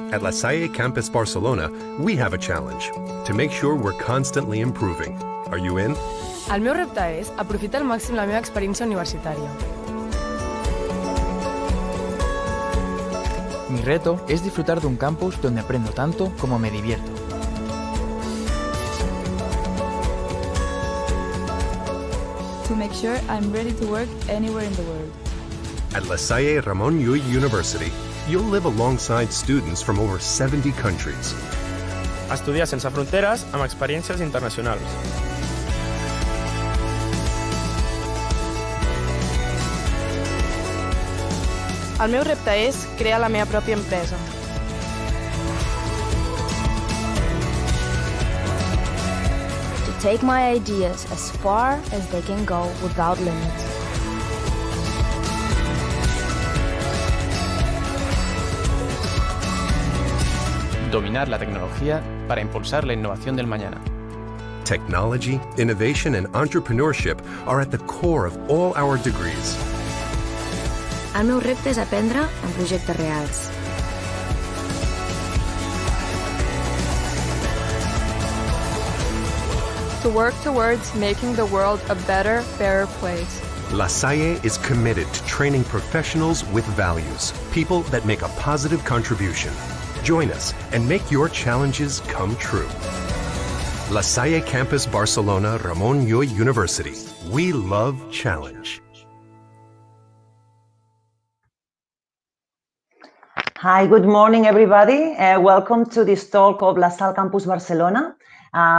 At La Salle Campus Barcelona, we have a challenge to make sure we're constantly improving. Are you in? El meu repte és aprofitar al màxim la meva experiència universitària. Mi reto es disfrutar de un campus donde aprendo tanto como me divierto. To make sure I'm ready to work anywhere in the world. At La Salle Ramon Llull University, you'll live alongside students from over 70 countries. Estudiar sense fronteres amb experiències internacionals. El meu repte és crear la meva pròpia empresa. To take my ideas as far as they can go without limits. Dominar la tecnología para impulsar la innovación del mañana. Technology, innovation, and entrepreneurship are at the core of all our degrees. El meu repte és aprendre en projectes reals. To work towards making the world a better, fairer place. La Salle is committed to training professionals with values, people that make a positive contribution. Join us and make your challenges come true. La Salle Campus Barcelona Ramon Llull University. We love challenge. Hi, good morning, everybody. Welcome to this talk of La Salle Campus Barcelona.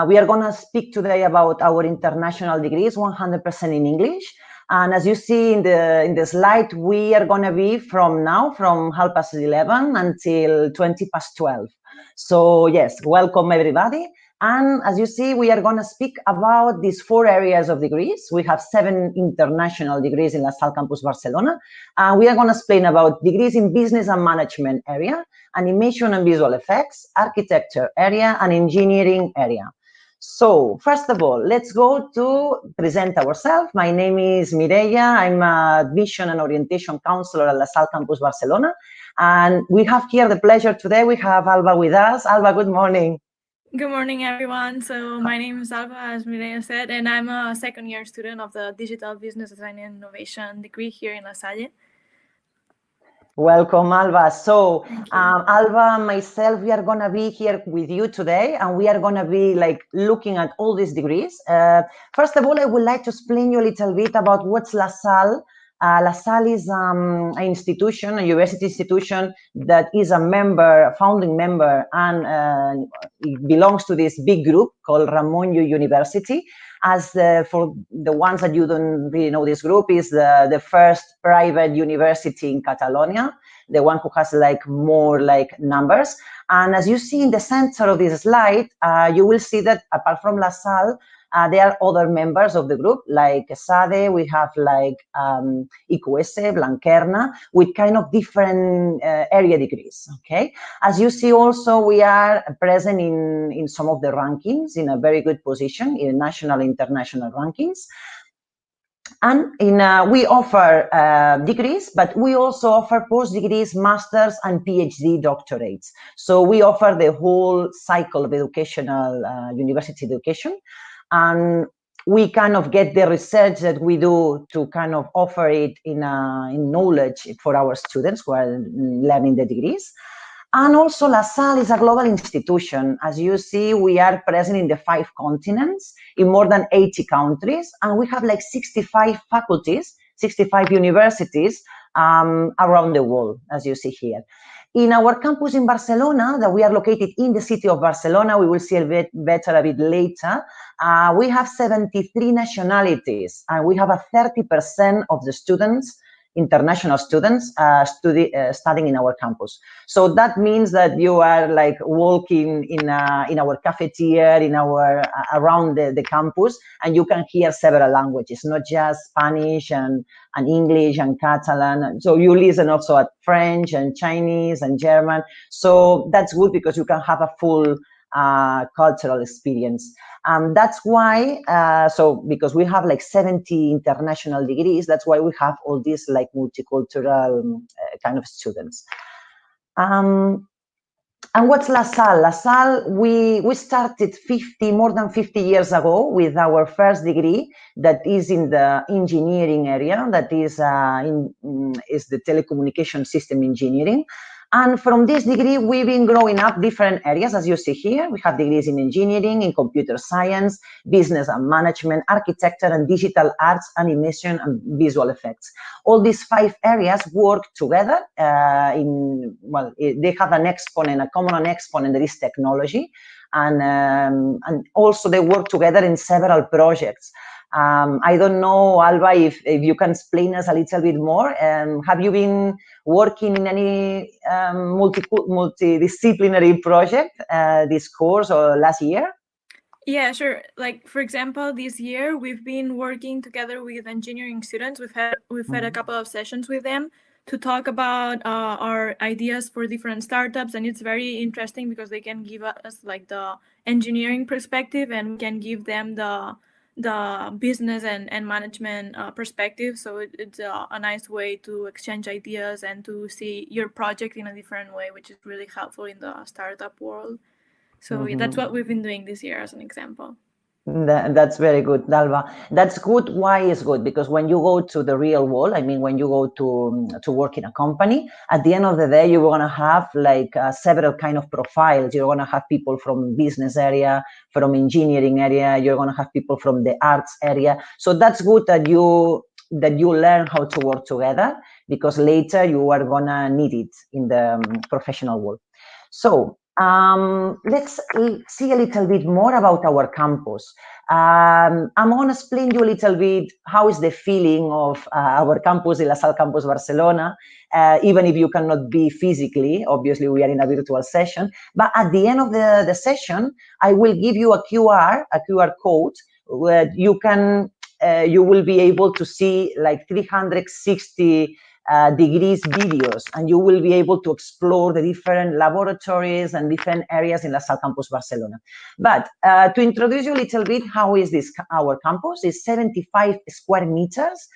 We are going to speak today about our international degrees, 100% in English. And as you see in the slide, we are going to be from 11:30 until 12:20. So yes, welcome everybody. And as you see, we are going to speak about these 4 areas of degrees. We have 7 international degrees in La Salle Campus Barcelona. And we are going to explain about degrees in business and management area, animation and visual effects, architecture area, and engineering area. So first of all, let's go to present ourselves. My name is Mireia. I'm a admission and orientation counselor at La Salle Campus Barcelona. And we have here the pleasure today, we have Alba with us. Alba, good morning. Good morning, everyone. So my name is Alba, as Mireia said, and I'm a second-year student of the Digital Business Design and Innovation degree here in La Salle. Welcome, Alba. So Alba and myself, we are going to be here with you today, and we are going to be looking at all these degrees. First of all, I would like to explain you a little bit about what's La Salle. La Salle is an institution, a university institution that is a founding member, and it belongs to this big group called Ramon Llull University. As for the ones that you don't really know, this group is the first private university in Catalonia, the one who has more numbers. And as you see in the center of this slide, you will see that apart from La Salle, there are other members of the group, like Salle, we have IQS, Blanquerna, with kind of different area degrees, okay? As you see also, we are present in some of the rankings in a very good position in national, international rankings. And we offer degrees, but we also offer post-degrees, masters, and PhD doctorates. So we offer the whole cycle of educational university education. And we kind of get the research that we do to kind of offer it in knowledge for our students who are learning the degrees. And also La Salle is a global institution. As you see, we are present in the 5 continents, in more than 80 countries, and we have 65 faculties, 65 universities around the world, as you see here. In our campus in Barcelona, that we are located in the city of Barcelona, we will see a bit better a bit later, we have 73 nationalities, and we have a 30% of the students, international students, studying in our campus. So that means that you are walking in our cafeteria, around the campus, and you can hear several languages, not just Spanish and English and Catalan. So you listen also at French and Chinese and German. So that's good because you can have a full cultural experience. That's why, because we have 70 international degrees, that's why we have all these multicultural kind of students. And what's La Salle? La Salle, we started more than 50 years ago with our first degree that is in the engineering area, that is the telecommunication system engineering. And from this degree, we've been growing up different areas, as you see here. We have degrees in engineering, in computer science, business and management, architecture and digital arts, animation and visual effects. All these 5 areas work together they have a common exponent that is technology. And also they work together in several projects. I don't know, Alba, if you can explain us a little bit more. Have you been working in any multidisciplinary project this course or last year? Yeah, sure. Like for example, this year we've been working together with engineering students. We've had a couple of sessions with them to talk about our ideas for different startups, and it's very interesting because they can give us like the engineering perspective, and we can give them the business and management perspective. So it's a nice way to exchange ideas and to see your project in a different way, which is really helpful in the startup world. So that's what we've been doing this year as an example. That's very good, Dalva. That's good. Why is good? Because when you go to the real world, I mean, when you go to work in a company, at the end of the day, you're going to have like several kind of profiles. You're going to have people from business area, from engineering area. You're going to have people from the arts area. So that's good that you learn how to work together, because later you are going to need it in the professional world. So let's see a little bit more about our campus. I'm going to explain you a little bit how is the feeling of our campus, the La Salle campus Barcelona, even if you cannot be physically. Obviously, we are in a virtual session. But at the end of the session, I will give you a QR code where you will be able to see like 360 degrees videos, and you will be able to explore the different laboratories and different areas in La Salle campus Barcelona. But to introduce you a little bit, how is this? Our campus is 75 square meters,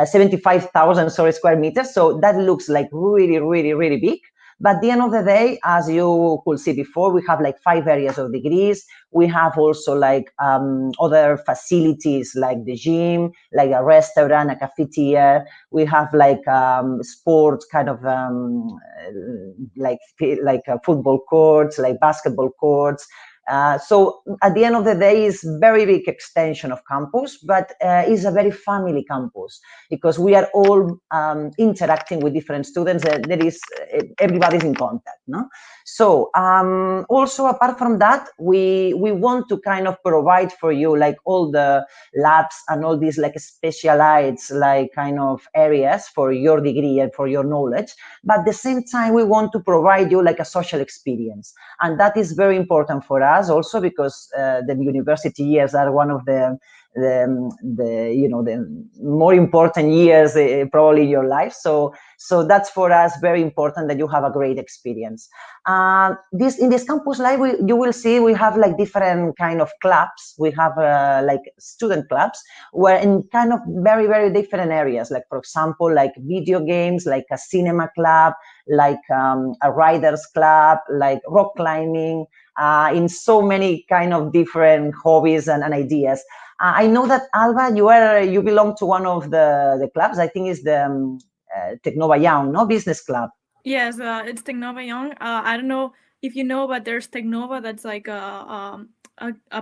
75,000 square meters. So that looks like really, really, really big. But at the end of the day, as you could see before, we have like 5 areas of degrees. We have also like other facilities like the gym, like a restaurant, a cafeteria. We have like sports kind of like football courts, like basketball courts. So at the end of the day, it's very big extension of campus, but it's a very family campus because we are all interacting with different students. Everybody's in contact, no? So also apart from that, we want to kind of provide for you like all the labs and all these like specialized like kind of areas for your degree and for your knowledge. But at the same time, we want to provide you like a social experience. And that is very important for us also because the university years are one of the more important years probably in your life. So that's for us very important that you have a great experience. In this campus life, you will see we have like different kind of clubs. We have like student clubs where in kind of very, very different areas. Like for example, like video games, like a cinema club, like a riders club, like rock climbing, in so many kind of different hobbies and ideas. I know that Alba, you belong to one of the clubs. I think it's the Tecnova Young, no, business club. Yes, it's Tecnova Young. I don't know if you know, but there's Tecnova. That's like a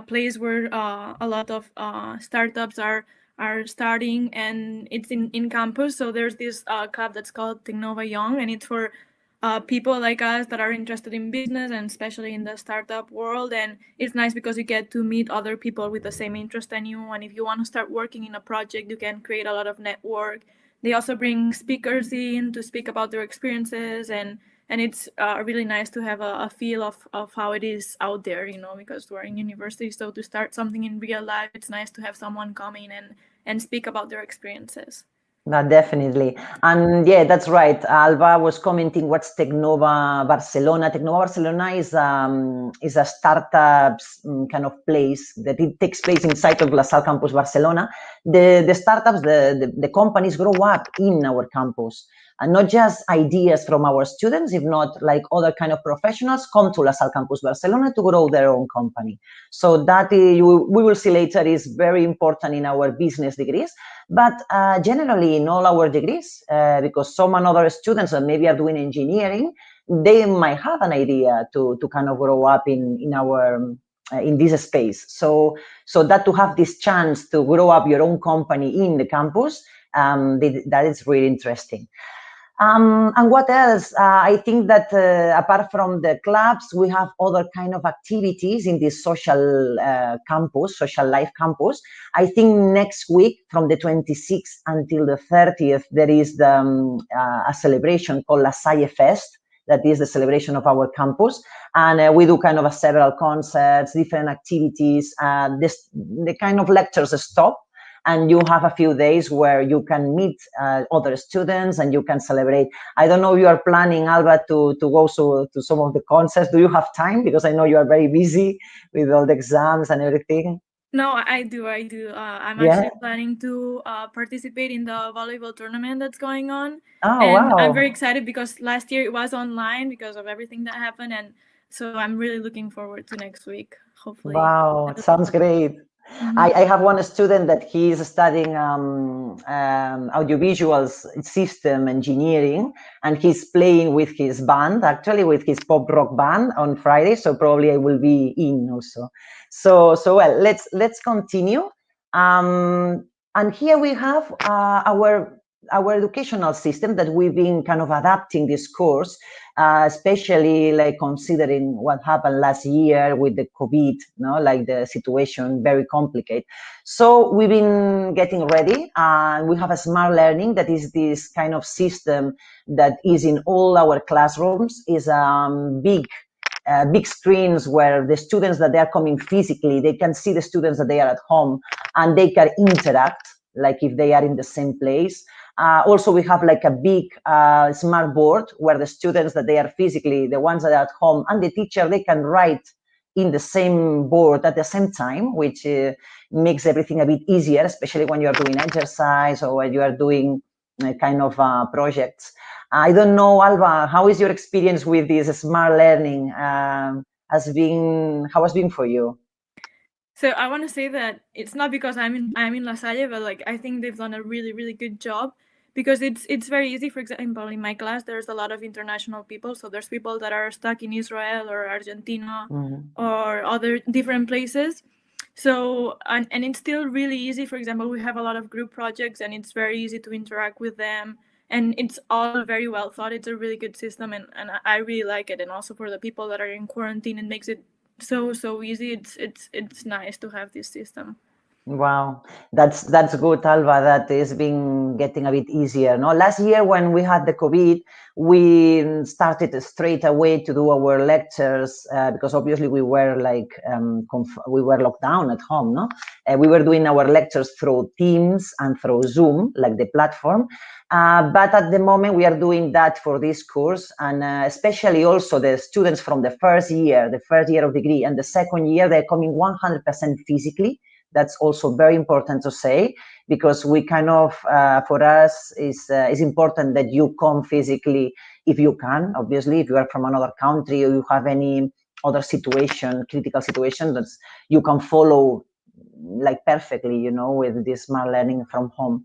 place where a lot of startups are starting, and it's in campus. So there's this club that's called Tecnova Young, and it's for people like us that are interested in business and especially in the startup world. And it's nice because you get to meet other people with the same interest in you. And if you want to start working in a project, you can create a lot of network. They also bring speakers in to speak about their experiences, and it's really nice to have a feel of how it is out there, because we're in university. So to start something in real life, it's nice to have someone come in and speak about their experiences. No, definitely. And yeah, that's right. Alba was commenting what's Tecnova Barcelona. Tecnova Barcelona is a startups kind of place that it takes place inside of La Salle campus Barcelona. The startups, the companies grow up in our campus. And not just ideas from our students, if not like other kind of professionals come to La Salle campus Barcelona to grow their own company. So that we will see later is very important in our business degrees. But generally in all our degrees, because some and other students that maybe are doing engineering, they might have an idea to kind of grow up in our in this space. So that to have this chance to grow up your own company in the campus, that is really interesting. And what else? I think that apart from the clubs, we have other kind of activities in this social campus, social life campus. I think next week, from the 26th until the 30th, there is a celebration called La Salle Fest. That is the celebration of our campus. And we do kind of several concerts, different activities. The kind of lectures stop, and you have a few days where you can meet other students and you can celebrate. I don't know if you are planning, Alba, to go to some of the concerts. Do you have time? Because I know you are very busy with all the exams and everything. No, I do. I'm Yeah. actually planning to participate in the volleyball tournament that's going on. Oh, And I'm wow. very excited because last year it was online because of everything that happened. And so I'm really looking forward to next week, hopefully. Wow, it sounds great. Mhm. I have one student that he is studying audiovisuals system engineering, and he's playing with his band, actually with his pop rock band on Friday. So probably I will be in also. So well, let's continue. And here we have our educational system that we've been kind of adapting this course, especially like considering what happened last year with the COVID, like the situation very complicated. So we've been getting ready, and we have a smart learning that is this kind of system that is in all our classrooms, is big screens where the students that they are coming physically, they can see the students that they are at home, and they can interact like if they are in the same place. Also, we have like a big smart board where the students that they are physically, the ones that are at home, and the teacher, they can write in the same board at the same time, which makes everything a bit easier, especially when you are doing exercise or when you are doing kind of projects. I don't know, Alba, how is your experience with this smart learning? How has been for you? So I want to say that it's not because I'm in La Salle, but like I think they've done a really really good job because it's very easy. For example, in my class, there's a lot of international people, so there's people that are stuck in Israel or Argentina or other different places. So and it's still really easy. For example, we have a lot of group projects, and it's very easy to interact with them. And it's all very well thought. It's a really good system, and I really like it. And also for the people that are in quarantine, it makes it so easy. It's nice to have this system. Wow, that's good, Alba. That is being getting a bit easier. No, last year when we had the COVID, we started straight away to do our lectures because obviously we were like we were locked down at home. No, we were doing our lectures through Teams and through Zoom, like the platform. But at the moment we are doing that for this course, and especially also the students from the first year of degree, and the second year, they're coming 100% physically. That's also very important to say, because we kind of, for us, is important that you come physically if you can. Obviously, if you are from another country or you have any other situation, critical situation, that you can follow like perfectly, with this smart learning from home.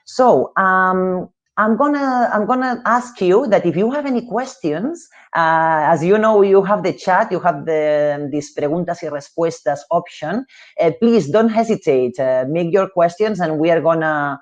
So I'm gonna ask you that if you have any questions, as you know, you have the chat, you have this preguntas y respuestas option. Please don't hesitate. Make your questions, and we are gonna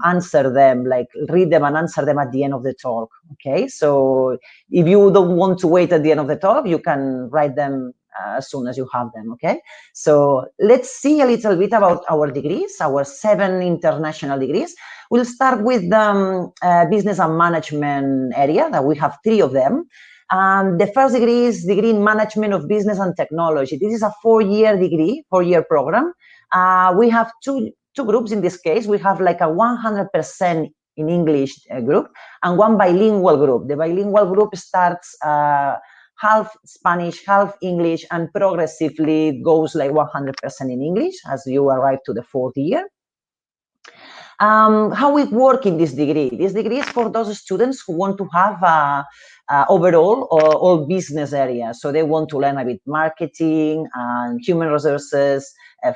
answer them, like read them and answer them at the end of the talk. Okay. So if you don't want to wait at the end of the talk, you can write them as soon as you have them. Okay. So let's see a little bit about our degrees, our 7 international degrees. We'll start with the business and management area, that we have 3 of them. The first degree is degree in management of business and technology. This is a 4-year degree, 4-year program. We have two two groups in this case. We have like a 100% in English group and one bilingual group. The bilingual group starts half Spanish, half English, and progressively goes like 100% in English as you arrive to the fourth year. How we work in this degree? This degree is for those students who want to have overall all business areas. So they want to learn a bit marketing and human resources,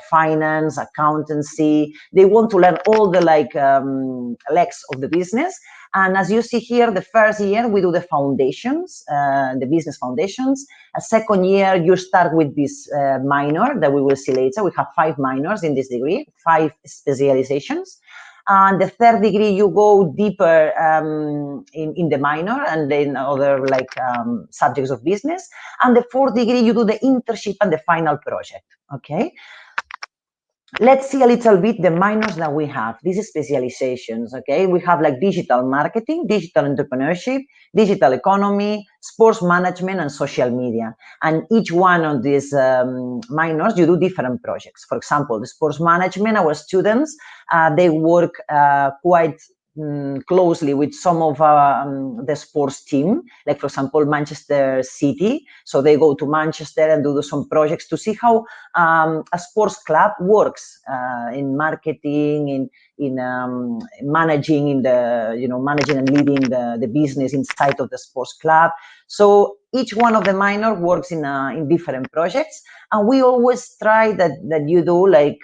finance, accountancy. They want to learn all the legs of the business. And as you see here, the first year we do the foundations, the business foundations. A second year you start with this minor that we will see later. We have 5 minors in this degree, 5 specializations. And the third degree, you go deeper in the minor and then other subjects of business. And the fourth degree, you do the internship and the final project, okay? Let's see a little bit the minors that we have. These specializations, okay? We have like digital marketing, digital entrepreneurship, digital economy, sports management, and social media. And each one of these minors, you do different projects. For example, the sports management, our students, they work quite closely with some of the sports team, like for example Manchester City. So they go to Manchester and do some projects to see how a sports club works in marketing, in managing, managing and leading the business inside of the sports club. So each one of the minor works in different projects, and we always try that you do like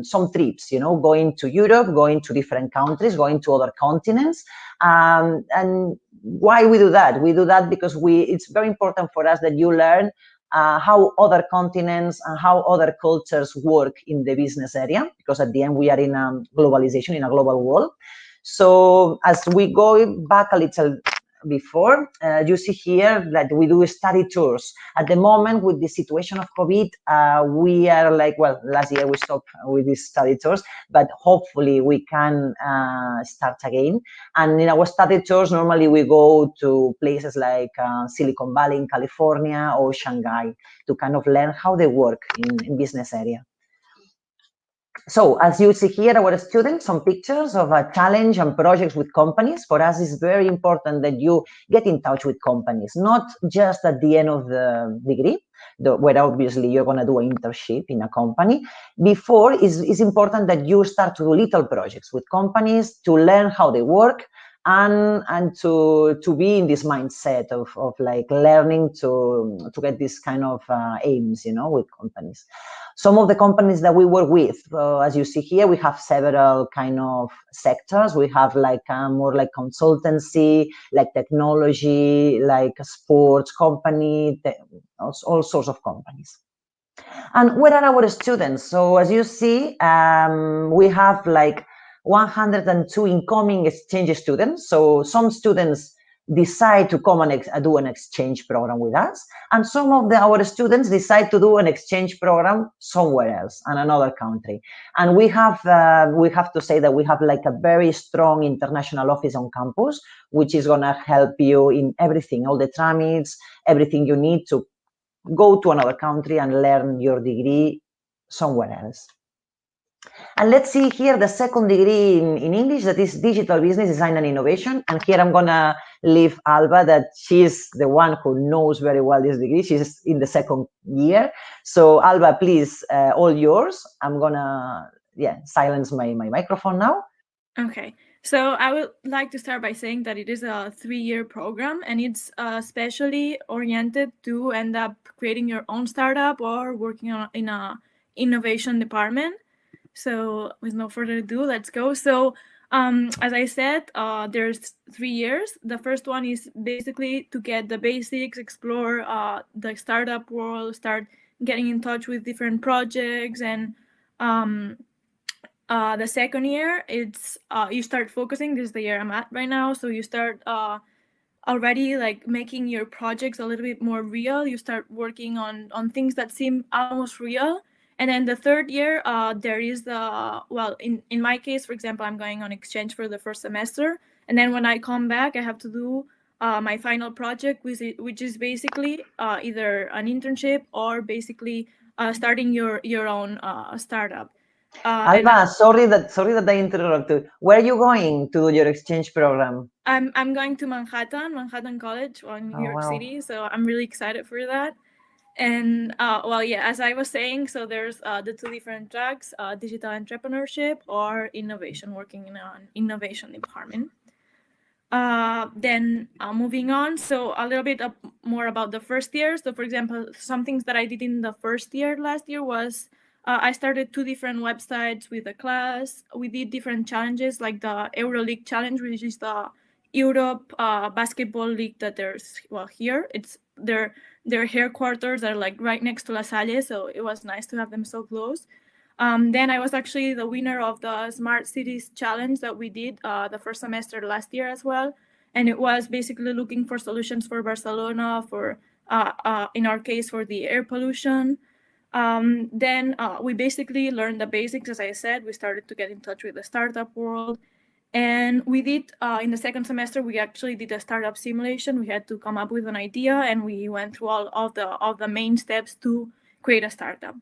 some trips, going to Europe, going to different countries, going to other continents. And why we do that? We do that because it's very important for us that you learn how other continents and how other cultures work in the business area, because at the end we are in a globalization, in a global world. So as we go back a little before, you see here that we do study tours. At the moment, with the situation of COVID, we are last year we stopped with these study tours, but hopefully we can start again. And in our study tours, normally we go to places like Silicon Valley in California or Shanghai to kind of learn how they work in business area. So as you see here, our students, some pictures of a challenge and projects with companies. For us, it's very important that you get in touch with companies, not just at the end of the degree, where obviously you're going to do an internship in a company. Before, it's important that you start to do little projects with companies to learn how they work and to be in this mindset of learning to get this kind of aims, with companies. Some of the companies that we work with, as you see here, we have several kind of sectors. We have more like consultancy, like technology, like a sports company, all sorts of companies. And where are our students? So as you see, we have 102 incoming exchange students. So some students decide to come and do an exchange program with us, and some of our students decide to do an exchange program somewhere else in another country. And we have to say that we have a very strong international office on campus, which is going to help you in everything, all the tramits, everything you need to go to another country and learn your degree somewhere else. And let's see here the second degree in English, that is Digital Business Design and Innovation. And here I'm going to leave Alba, that she's the one who knows very well this degree. She's in the second year. So Alba, please, all yours. I'm going to silence my microphone now. Okay. So I would like to start by saying that it is a 3-year program, and it's especially oriented to end up creating your own startup or working in a innovation department. So with no further ado, let's go. So as I said, there's 3 years. The first one is basically to get the basics, explore the startup world, start getting in touch with different projects. And the second year, it's you start focusing. This is the year I'm at right now. So you start already making your projects a little bit more real. You start working on things that seem almost real. And then the third year, there is in my case, for example, I'm going on exchange for the first semester. And then when I come back, I have to do my final project, which is basically either an internship or basically starting your own startup. Alba, sorry that I interrupted. Where are you going to do your exchange program? I'm going to Manhattan College in New York City, so I'm really excited for that. And well, yeah, as I was saying, so there's the two different tracks: digital entrepreneurship or innovation, working in an innovation department. Then moving on, so a little bit more about the first year. So for example, some things that I did in the first year last year was I started two different websites with the class. We did different challenges like the EuroLeague challenge, which is the Europe basketball league that there's, well, here. It's their headquarters are like right next to La Salle, so it was nice to have them so close. Then I was actually the winner of the Smart Cities Challenge that we did the first semester last year as well. And it was basically looking for solutions for Barcelona, for in our case, for the air pollution. Then we basically learned the basics, as I said. We started to get in touch with the startup world. And we did, in the second semester, we actually did a startup simulation. We had to come up with an idea, and we went through all of the main steps to create a startup.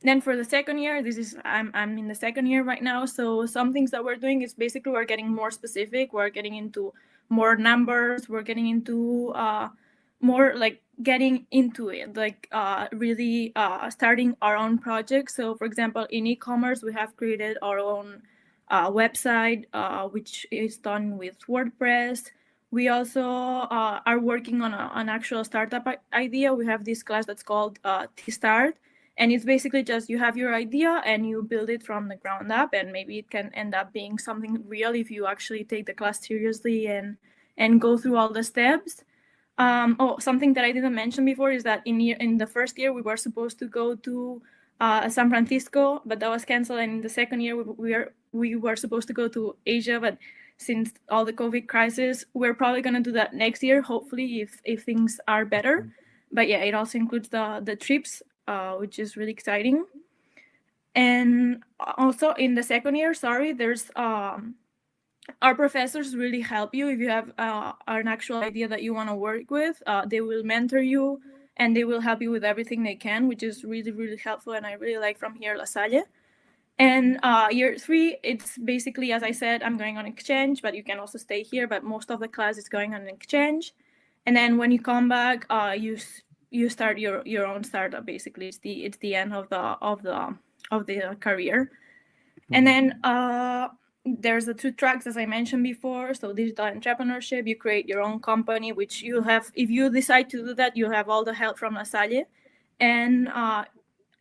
Then for the second year, I'm in the second year right now. So some things that we're doing is basically we're getting more specific. We're getting into more numbers. We're getting into more like getting into it, like really starting our own project. So for example, in e-commerce, we have created our own website, which is done with WordPress. We also are working on an actual startup idea. We have this class that's called T-Start. And it's basically just you have your idea and you build it from the ground up, and maybe it can end up being something real if you actually take the class seriously and go through all the steps. Something that I didn't mention before is that in the first year we were supposed to go to San Francisco, but that was canceled. And in the second year we were supposed to go to Asia, but since all the COVID crisis, we're probably going to do that next year, hopefully, if things are better. But yeah, it also includes the trips, which is really exciting. And also in the second year, there's our professors really help you if you have an actual idea that you want to work with. They will mentor you and they will help you with everything they can, which is really, really helpful. And I really like from here, La Salle. And year 3, it's basically, as I said, I'm going on exchange, but you can also stay here. But most of the class is going on exchange. And then when you come back, you start your own startup. Basically, it's the end of the career. And then there's the 2 tracks, as I mentioned before. So digital entrepreneurship, you create your own company, which you have, if you decide to do that, you have all the help from La Salle. And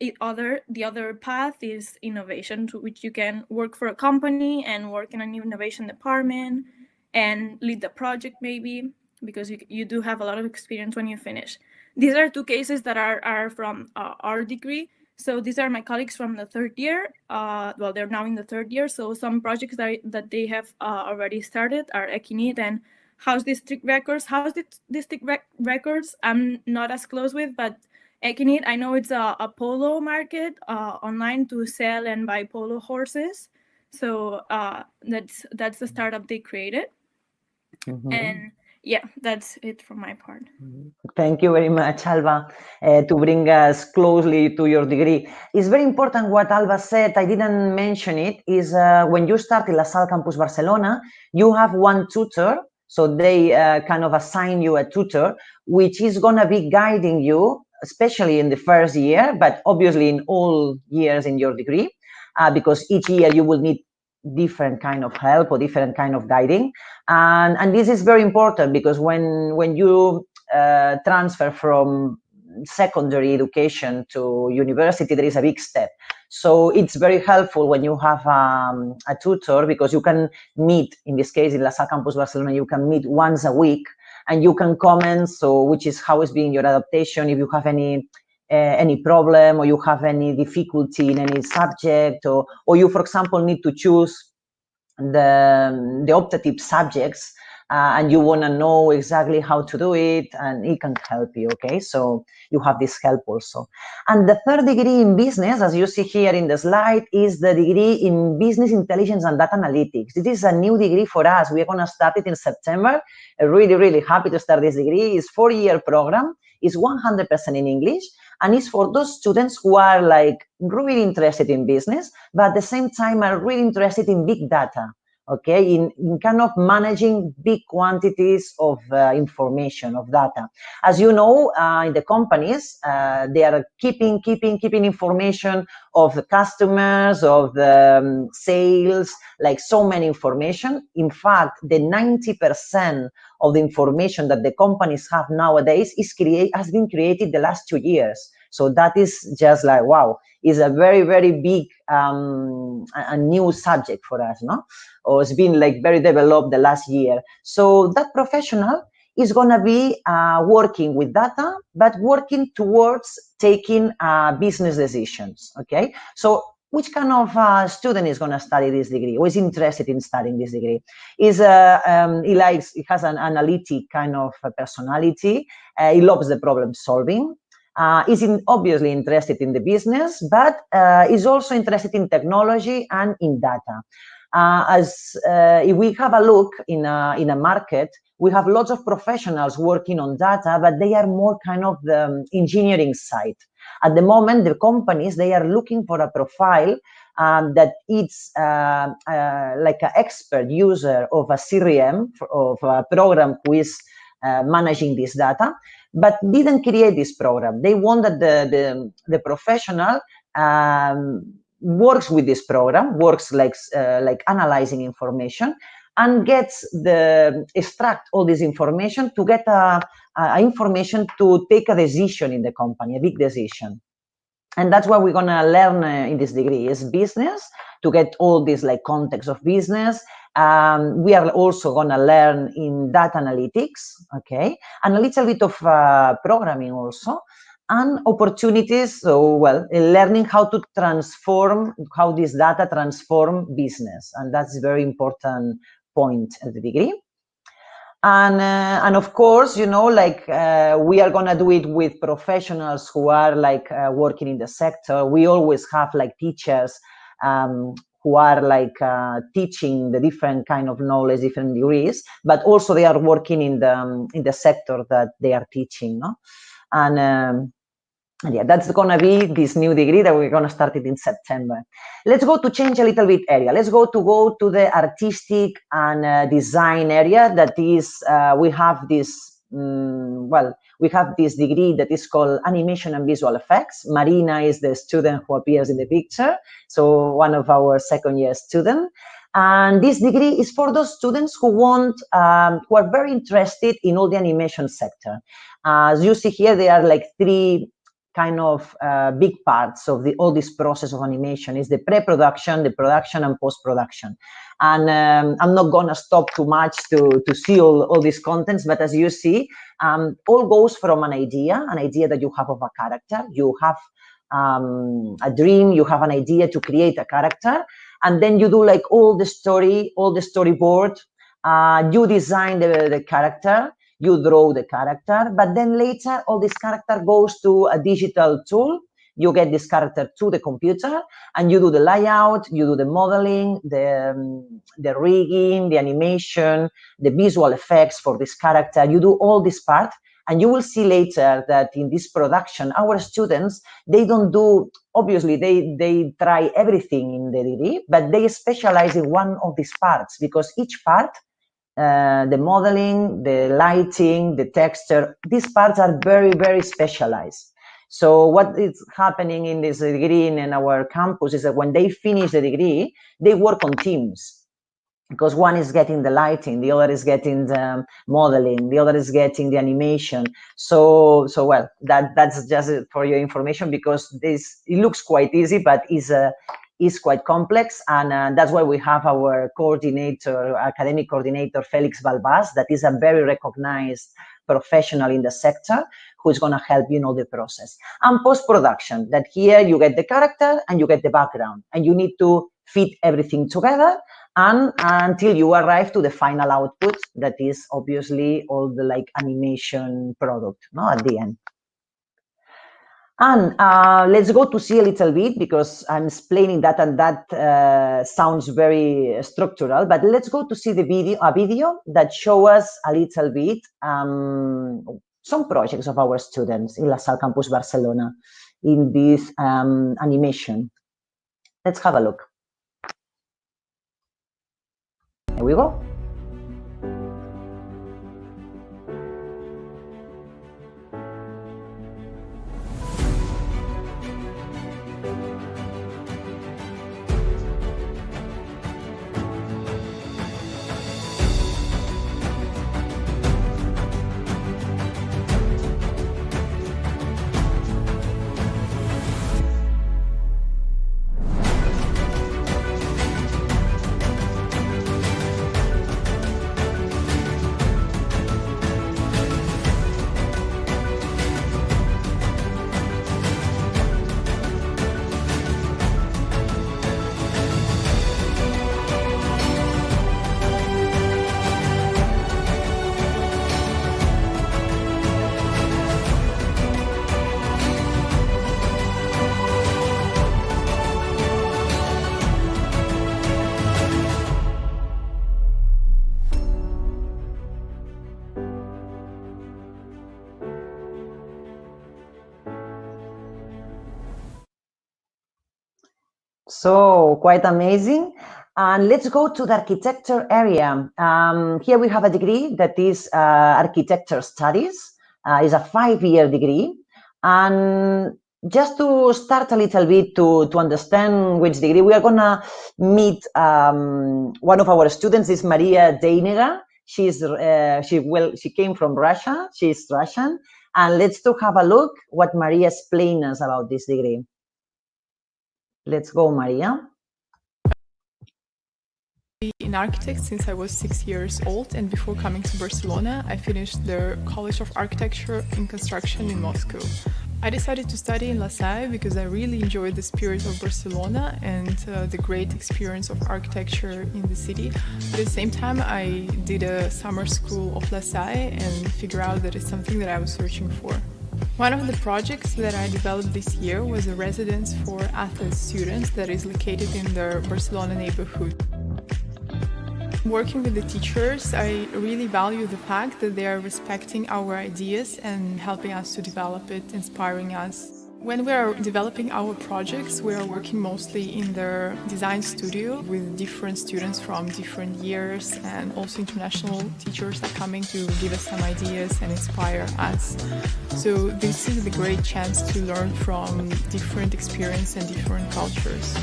the other path is innovation, to which you can work for a company and work in an innovation department and lead the project maybe, because you do have a lot of experience when you finish. These are 2 cases that are from our degree. So these are my colleagues from the 3rd year. Well, they're now in the 3rd year. So some projects that they have already started are Equinit and House District Records. House District Records, I'm not as close with, but Equinit, I know it's a polo market online to sell and buy polo horses. So that's the startup they created. And yeah, that's it from my part. Thank you very much, Alba, to bring us closely to your degree. It's very important what Alba said. I didn't mention it, is when you start in La Salle Campus Barcelona, you have one tutor. So they kind of assign you a tutor, which is going to be guiding you, especially in the first year, but obviously in all years in your degree, because each year you will need different kind of help or different kind of guiding. And this is very important because when you transfer from secondary education to university, there is a big step. So it's very helpful when you have a tutor, because you can meet, in this case, in La Salle Campus Barcelona, you can meet once a week and you can comment, so which is how is being your adaptation, if you have any problem or you have any difficulty in any subject, or you, for example, need to choose the optative subjects and you want to know exactly how to do it, and it can help you, okay? So you have this help also. And the 3rd degree in business, as you see here in the slide, is the degree in business intelligence and data analytics. This is a new degree for us. We are going to start it in September. Really, really happy to start this degree. It's a 4-year program. It's 100% in English. And it's for those students who are like really interested in business, but at the same time are really interested in big data. Okay, in kind of managing big quantities of information, of data. As you know, in the companies, they are keeping information of the customers, of the sales, like so many information. In fact, the 90% of the information that the companies have nowadays has been created the last 2 years. So that is just like, wow, is a very, very big a new subject for us, no? Or it's been like very developed the last year. So that professional is going to be working with data, but working towards taking business decisions, okay? So which kind of student is going to study this degree or is interested in studying this degree? He has an analytic kind of personality. He loves the problem solving. Is obviously interested in the business, but is also interested in technology and in data. If we have a look in a market, we have lots of professionals working on data, but they are more kind of the engineering side. At the moment, the companies, they are looking for a profile that it's like an expert user of a CRM, of a program who is managing this data, but didn't create this program. They want that the professional works with this program, works like analyzing information, and extract all this information to get information to take a decision in the company, a big decision. And that's what we're going to learn in this degree is business, to get all this like context of business. We are also going to learn in data analytics, okay, and a little bit of programming also, and opportunities. So, well, learning how to transform, how this data transform business, and that's a very important point of the degree. And of course, you know, like we are gonna do it with professionals who are like working in the sector. We always have like teachers who are like teaching the different kind of knowledge, different degrees, but also they are working in the sector that they are teaching, no? And yeah, that's going to be this new degree that we're going to start it in September. Let's go to change a little bit area. Let's go to the artistic and design area. That is, we have this, we have this degree that is called animation and visual effects. Marina is the student who appears in the picture. So one of our second-year students. And this degree is for those students who who are very interested in all the animation sector. As you see here, there are like three kind of big parts of all this process of animation. Is the pre-production, the production, and post-production. And I'm not gonna stop too much to see all these contents, but as you see, all goes from an idea that you have of a character. You have a dream, you have an idea to create a character, and then you do like all the storyboard, you design the character, you draw the character, but then later all this character goes to a digital tool. You get this character to the computer and you do the layout, you do the modeling, the rigging, the animation, the visual effects for this character. You do all this part, and you will see later that in this production, our students, they don't do, obviously they try everything in the degree, but they specialize in one of these parts, because each part, the modeling, the lighting, the texture, these parts are very, very specialized. So what is happening in this degree in our campus is that when they finish the degree, they work on teams, because one is getting the lighting, the other is getting the modeling, the other is getting the animation. So well, that's just for your information, because it looks quite easy, but is quite complex, and that's why we have our coordinator, academic coordinator, Felix Balbás, that is a very recognized professional in the sector, who is going to help you know the process. And post-production, that here you get the character and you get the background, and you need to fit everything together and until you arrive to the final output, that is obviously all the like animation product, no, at the end. And let's go to see a little bit, because I'm explaining that, and that sounds very structural, but let's go to see a video that shows us a little bit some projects of our students in La Salle Campus Barcelona in this animation. Let's have a look. Here we go. So quite amazing. And let's go to the architecture area. Here we have a degree that is architecture studies. It's a 5-year degree. And just to start a little bit to understand which degree, we are gonna meet one of our students is Maria Deinega. She came from Russia. She's Russian. And let's have a look what Maria explained us about this degree. Let's go, Maria. In architect since I was 6 years old, and before coming to Barcelona, I finished the College of Architecture and Construction in Moscow. I decided to study in La Salle because I really enjoyed the spirit of Barcelona and the great experience of architecture in the city. But at the same time, I did a summer school of La Salle and figured out that it's something that I was searching for. One of the projects that I developed this year was a residence for athlete students that is located in the Barcelona neighborhood. Working with the teachers, I really value the fact that they are respecting our ideas and helping us to develop it, inspiring us. When we are developing our projects, we are working mostly in the design studio with different students from different years, and also international teachers are coming to give us some ideas and inspire us. So this is the great chance to learn from different experiences and different cultures.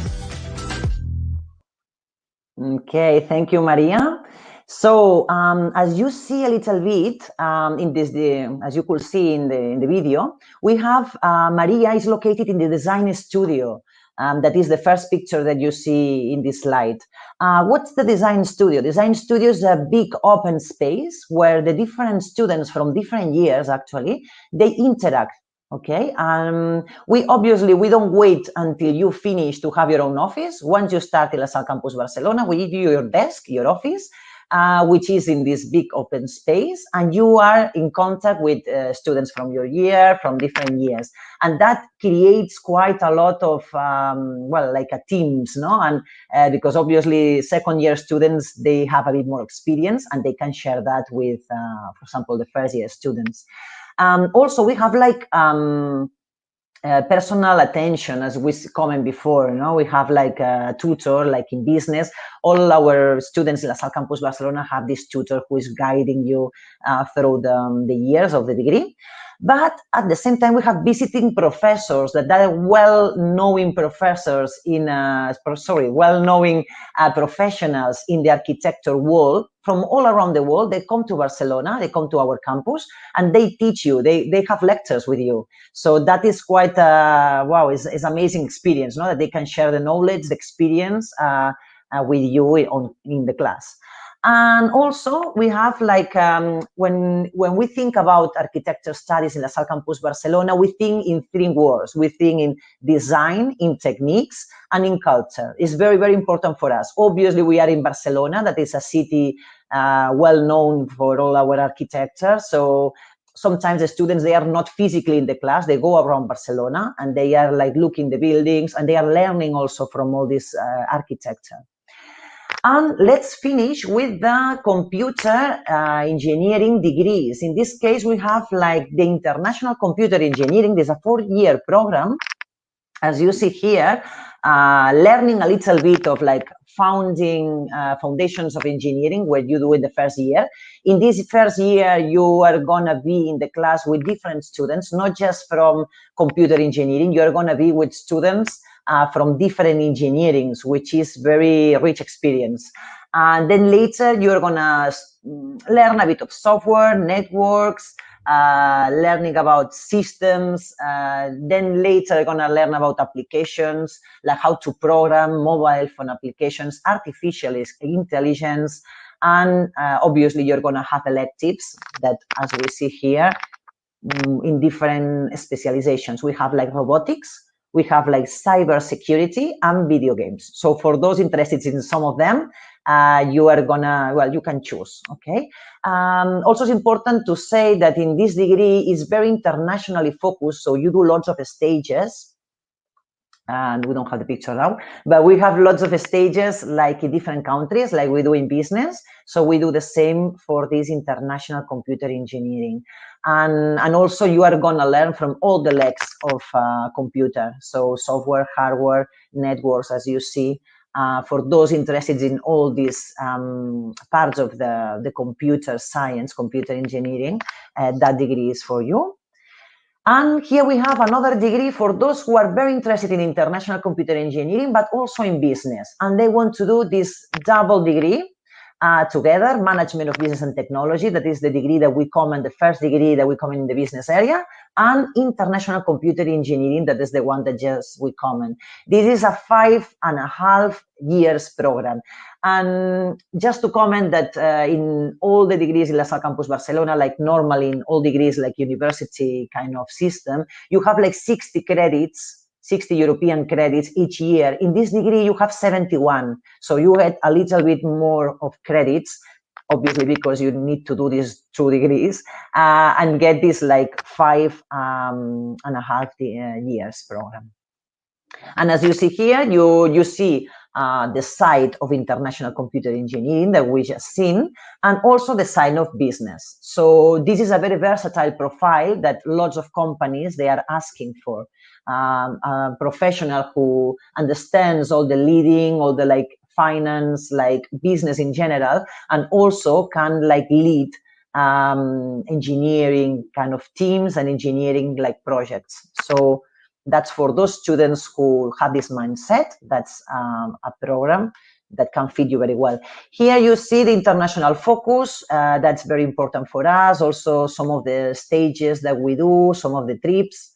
Okay, thank you, Maria. So as you see a little bit in this, as you could see in the video, we have Maria is located in the design studio. That is the first picture that you see in this slide. What's the design studio? Design studio is a big open space where the different students from different years, actually, they interact. Okay, we don't wait until you finish to have your own office. Once you start in La Salle Campus Barcelona, we give you your desk, your office, which is in this big open space, and you are in contact with students from your year, from different years, and that creates quite a lot of like a teams, no? And because obviously second-year students, they have a bit more experience, and they can share that with, for example, the first-year students. Also, we have like personal attention, as we comment before. You know, we have like a tutor, like in business. All our students in La Salle Campus Barcelona have this tutor who is guiding you through the years of the degree. But at the same time, we have visiting professors that are well-knowing professors well-knowing professionals in the architecture world from all around the world. They come to Barcelona, they come to our campus, and they teach you. They have lectures with you. So that is quite it's amazing experience, no? That they can share the knowledge, the experience with you in the class. And also we have like, when we think about architecture studies in La Salle Campus Barcelona, we think in 3 words. We think in design, in techniques, and in culture. It's very, very important for us. Obviously, we are in Barcelona, that is a city well known for all our architecture. So sometimes the students, they are not physically in the class, they go around Barcelona and they are like looking the buildings, and they are learning also from all this architecture. And let's finish with the computer engineering degrees. In this case, we have like the International Computer Engineering. There's a 4-year program, as you see here, learning a little bit of like foundations of engineering, what you do in the first year. In this first year, you are gonna be in the class with different students, not just from computer engineering. You're gonna be with students from different engineerings, which is very rich experience. And then later, you're gonna learn a bit of software, networks, learning about systems. Then later, you're gonna learn about applications, like how to program mobile phone applications, artificial intelligence, and obviously you're gonna have electives that, as we see here, in different specializations. We have like robotics, we have like cyber security and video games. So for those interested in some of them, you are gonna, well, you can choose, okay? Also, it's important to say that in this degree is very internationally focused, so you do lots of stages, and we don't have the picture now, but we have lots of stages like in different countries, like we do in business. So we do the same for this international computer engineering. And also you are gonna learn from all the legs of computer. So software, hardware, networks, as you see, for those interested in all these parts of the computer science, computer engineering, that degree is for you. And here we have another degree for those who are very interested in international computer engineering, but also in business. And they want to do this double degree together, management of business and technology. That is the degree that we comment, the first degree that we comment in the business area, and international computer engineering. That is the one that just we comment. This is a 5.5 years program. And just to comment that in all the degrees in La Salle Campus Barcelona, like normally in all degrees, like university kind of system, you have like 60 credits, 60 European credits each year. In this degree, you have 71. So you get a little bit more of credits, obviously because you need to do these 2 degrees and get this like 5.5 years program. And as you see here, you see the side of international computer engineering that we just seen, and also the side of business. So this is a very versatile profile that lots of companies, they are asking for. A professional who understands all the leading, all the like finance, like business in general, and also can like lead engineering kind of teams and engineering like projects. So that's for those students who have this mindset. That's a program that can fit you very well. Here you see the international focus. That's very important for us. Also, some of the stages that we do, some of the trips,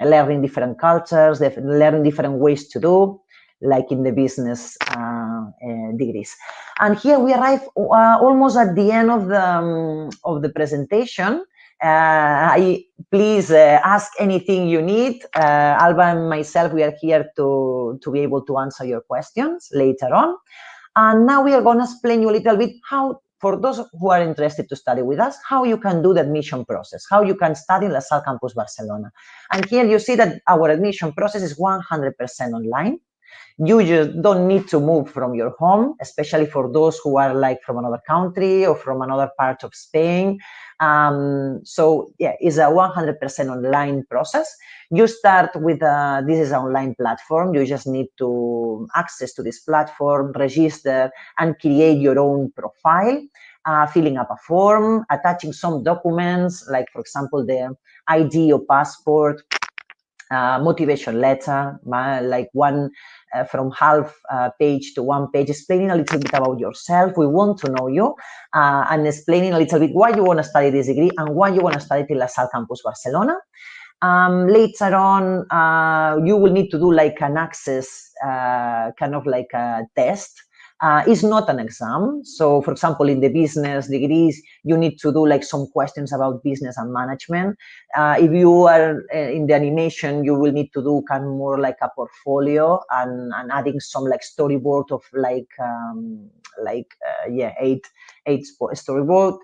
learning different cultures, learning different ways to do, like in the business degrees. And here we arrive almost at the end of the presentation. Please ask anything you need. Alba and myself, we are here to be able to answer your questions later on. And now we are going to explain you a little bit how, for those who are interested to study with us, how you can do the admission process, how you can study in La Salle Campus Barcelona. And here you see that our admission process is 100% online. You just don't need to move from your home, especially for those who are like from another country or from another part of Spain. So yeah, it's a 100% online process. You start with, this is an online platform. You just need to access to this platform, register, and create your own profile, filling up a form, attaching some documents, like for example, the ID or passport, motivation letter, like one from half page to 1 page, explaining a little bit about yourself. We want to know you and explaining a little bit why you want to study this degree and why you want to study it in La Salle Campus Barcelona. Later on, you will need to do like an access, kind of like a test. It's not an exam. So for example, in the business degrees, you need to do like some questions about business and management. If you are in the animation, you will need to do kind of more like a portfolio and adding some like storyboard of like, 8 storyboard.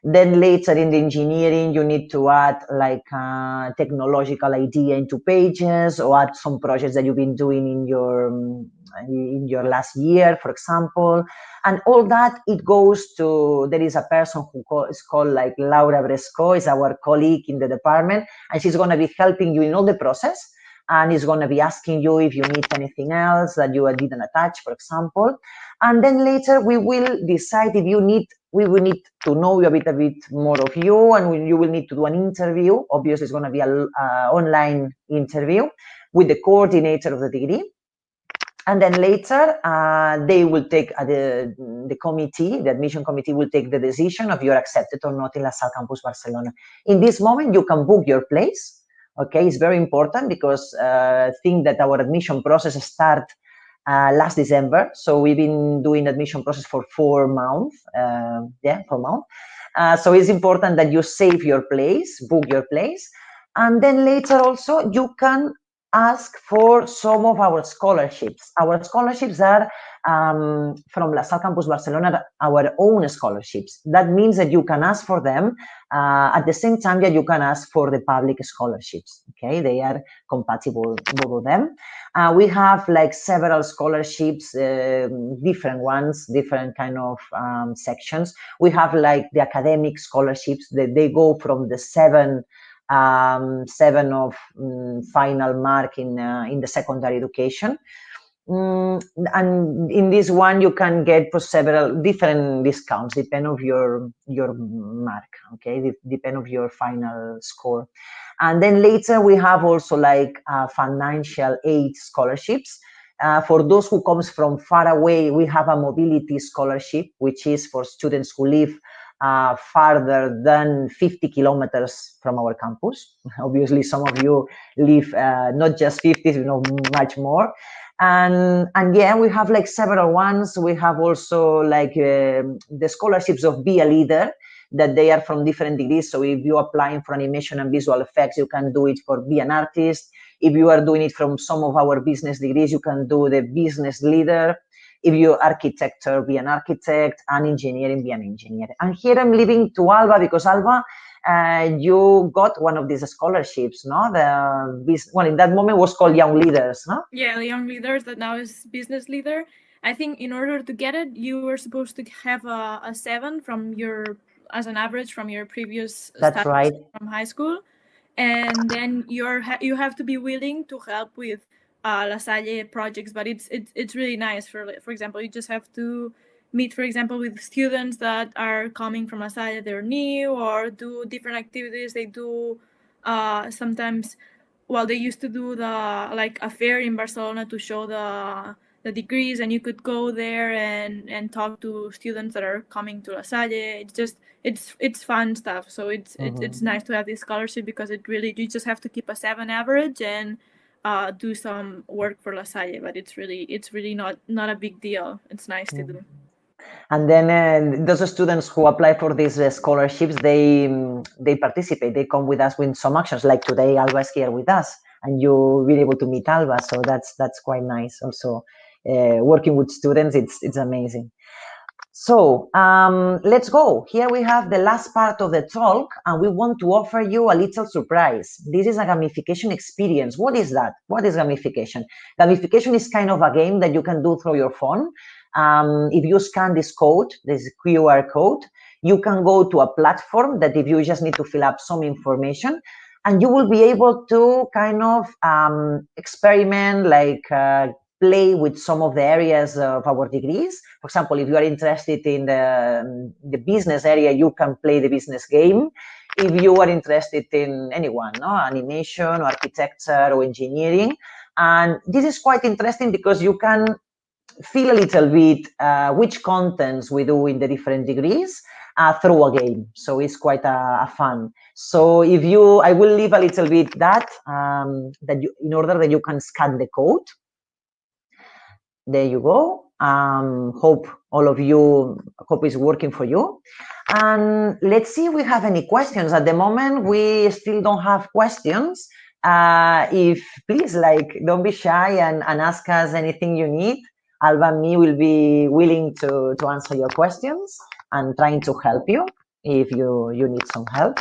Then later in the engineering, you need to add like a technological idea into pages, or add some projects that you've been doing in your last year, for example. And all that, it goes to, there is a person who is called like Laura Bresco, is our colleague in the department, and she's going to be helping you in all the process, and is going to be asking you if you need anything else that you didn't attach, for example. And then later we will decide if you need, we will need to know a bit more of you, and you will need to do an interview. Obviously, it's going to be an online interview with the coordinator of the degree. And then later, they will take, the committee, the admission committee will take the decision of you're accepted or not in La Salle Campus Barcelona. In this moment, you can book your place. Okay, it's very important because think that our admission process start last December. So we've been doing admission process for 4 months. 4 months. So it's important that you save your place, book your place. And then later also, you can ask for some of our scholarships. Our scholarships are from La Salle Campus Barcelona, our own scholarships. That means that you can ask for them at the same time that you can ask for the public scholarships. Okay, they are compatible, both of them. We have like several scholarships, different ones, different kind of sections. We have like the academic scholarships that they go from the 7 of final mark in the secondary education. And in this one, you can get for several different discounts, depend of your mark, okay, depend of your final score. And then later we have also like financial aid scholarships. For those who comes from far away, we have a mobility scholarship, which is for students who live farther than 50 kilometers from our campus. Obviously, some of you live not just 50, you know, much more. And yeah, we have like several ones. We have also like the scholarships of Be a Leader, that they are from different degrees. So if you're applying for animation and visual effects, you can do it for Be an Artist. If you are doing it from some of our business degrees, you can do the Business Leader. If you're architecture, be an architect, and engineering, be an engineer. And here I'm leaving to Alba, because Alba, you got one of these scholarships, no? Well, in that moment was called Young Leaders, no? Yeah, the Young Leaders, that now is Business Leader. I think in order to get it, you were supposed to have a 7 from your, as an average from your previous That's right. from high school, and then you have to be willing to help with La Salle projects. But it's really nice. For example, you just have to meet, for example, with students that are coming from La Salle, they're new, or do different activities. They do sometimes. Well, they used to do like a fair in Barcelona to show the degrees, and you could go there and talk to students that are coming to La Salle. It's just it's fun stuff. So it's nice to have this scholarship, because it really, you just have to keep a 7 average and do some work for La Salle. But it's really not a big deal. It's nice to do. And then those students who apply for these scholarships, they participate. They come with us with some actions. Like today, Alba is here with us, and you'll be able to meet Alba. So that's quite nice. Also, working with students, it's amazing. So let's go. Here we have the last part of the talk, and we want to offer you a little surprise. This is a gamification experience. What is that? What is gamification? Gamification is kind of a game that you can do through your phone. If you scan this code, this QR code, you can go to a platform that if you just need to fill up some information, and you will be able to kind of experiment, like play with some of the areas of our degrees. For example, if you are interested in the business area, you can play the business game. If you are interested in anyone, no, animation, or architecture, or engineering. And this is quite interesting because you can feel a little bit which contents we do in the different degrees through a game. So it's quite a fun. So if you, I will leave a little bit that in order that you can scan the code. There you go. Hope all of you, hope it's working for you. And let's see if we have any questions. At the moment, we still don't have questions. If please, like, don't be shy and ask us anything you need. Alba and me will be willing to answer your questions and trying to help you if you need some help.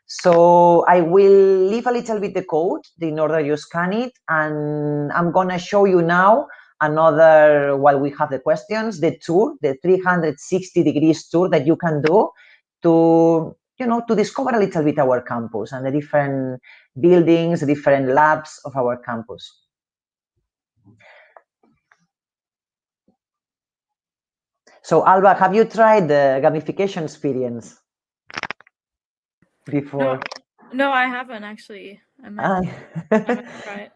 So I will leave a little bit the code in order you scan it, and I'm gonna show you now another, while we have the questions, the tour, the 360 degrees tour that you can do to, to discover a little bit our campus and the different buildings, the different labs of our campus. So Alba, have you tried the gamification experience before? No, I haven't actually. I might try it.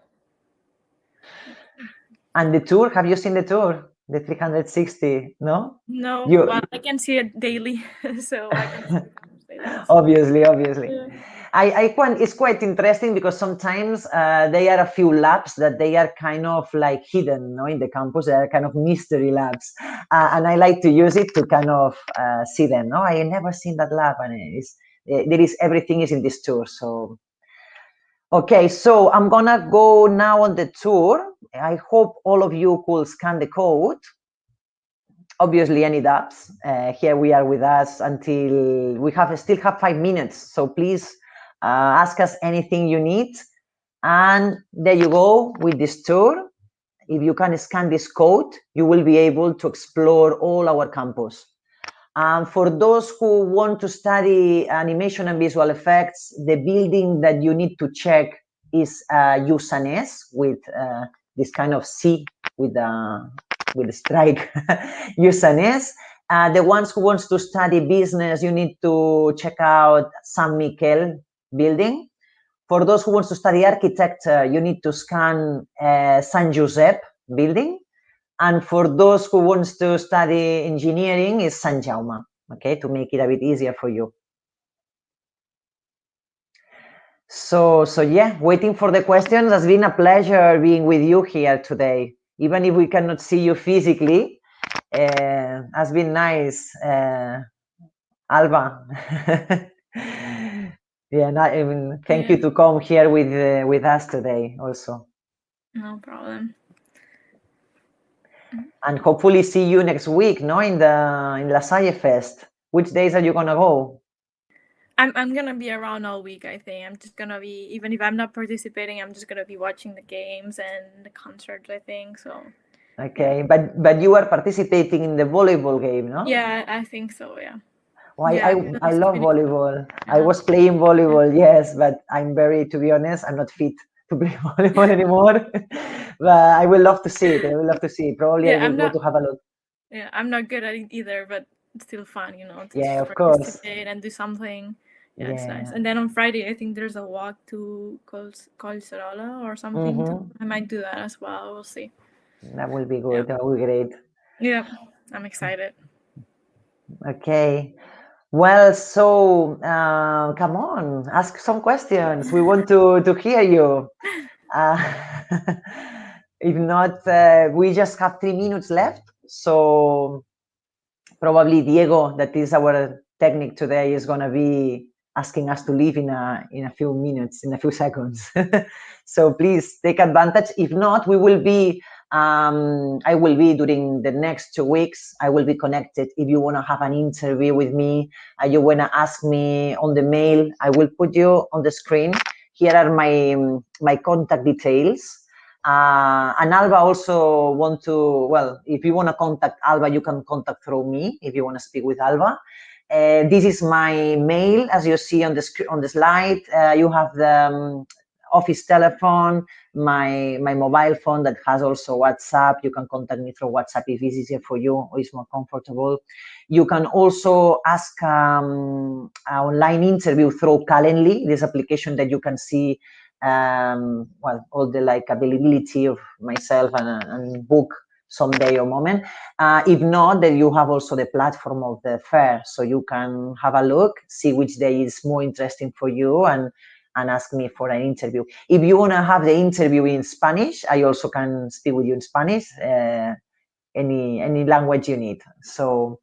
And the tour, have you seen the tour? The 360, no? No, You, well, I can see it daily, so I can see it daily. obviously. Yeah. I find it's quite interesting because sometimes there are a few labs that they are kind of like hidden, no, in the campus. They are kind of mystery labs, and I like to use it to kind of see them. No, I never seen that lab, and everything is in this tour. So, okay, so I'm gonna go now on the tour. I hope all of you could scan the code. Obviously, any doubts? Here we are with us until we still have 5 minutes. So please ask us anything you need. And there you go with this tour. If you can scan this code, you will be able to explore all our campus. For those who want to study animation and visual effects, the building that you need to check is USANES with this kind of C with the strike, USANES. The ones who wants to study business, you need to check out San Miquel building. For those who wants to study architecture, you need to scan San Josep building. And for those who wants to study engineering is San Jaume, okay, to make it a bit easier for you. So yeah, waiting for the questions. It's been a pleasure being with you here today. Even if we cannot see you physically, has been nice, Alba. Yeah, thank you to come here with us today also. No problem. And hopefully see you next week, no, in La Salle Fest. Which days are you gonna go? I'm gonna be around all week. I think I'm just gonna be, even if I'm not participating, I'm just gonna be watching the games and the concerts. I think so. Okay, but you are participating in the volleyball game, no? Yeah, I think so. Yeah. Well, Yeah, I love volleyball. Yeah. I was playing volleyball, yes, but to be honest, I'm not fit to play volleyball anymore. But I will love to see it. I will love to see it. Probably Yeah, I will go to have a look. Yeah, I'm not good at it either, but it's still fun, to Yeah, just of course. participate and do something. Yeah, it's nice. Yeah. And then on Friday, I think there's a walk to Salle or something. Mhm. I might do that as well. We'll see. That will be good. That will be great. Yeah, I'm excited. Okay. Well, so come on, ask some questions. We want to hear you. If not, we just have 3 minutes left. So probably Diego, that is our technique today, is gonna be asking us to leave in a few minutes, in a few seconds. So please take advantage. If not, we will be. I will be during the next 2 weeks. I will be connected. If you want to have an interview with me, you want to ask me on the mail, I will put you on the screen. Here are my contact details. And Alba also want to, well, if you want to contact Alba, you can contact through me if you want to speak with Alba. This is my mail, as you see on the slide. You have the office telephone, my mobile phone that has also WhatsApp. You can contact me through WhatsApp if it's easier for you or it's more comfortable. You can also ask an online interview through Calendly, this application that you can see all the availability of myself and book someday or moment. If not, then you have also the platform of the fair, so you can have a look, see which day is more interesting for you, and ask me for an interview. If you want to have the interview in Spanish, I also can speak with you in Spanish, any language you need. So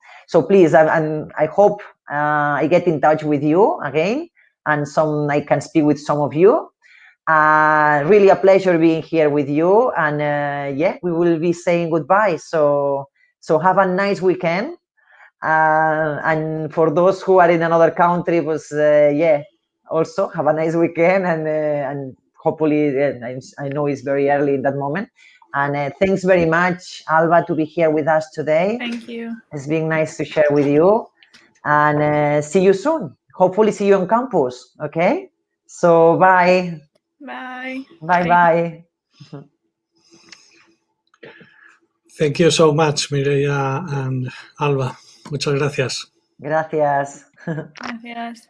please, and I hope I get in touch with you again, and I can speak with some of you. Really a pleasure being here with you, and we will be saying goodbye. So have a nice weekend, And for those who are in another country, was also have a nice weekend, and hopefully, I know it's very early in that moment. And thanks very much, Alba, to be here with us today. Thank you. It's been nice to share with you, and see you soon. Hopefully see you on campus. Okay, so bye. Bye. Bye. Thank you so much, Mireia and Alba. Muchas gracias. Gracias. Gracias.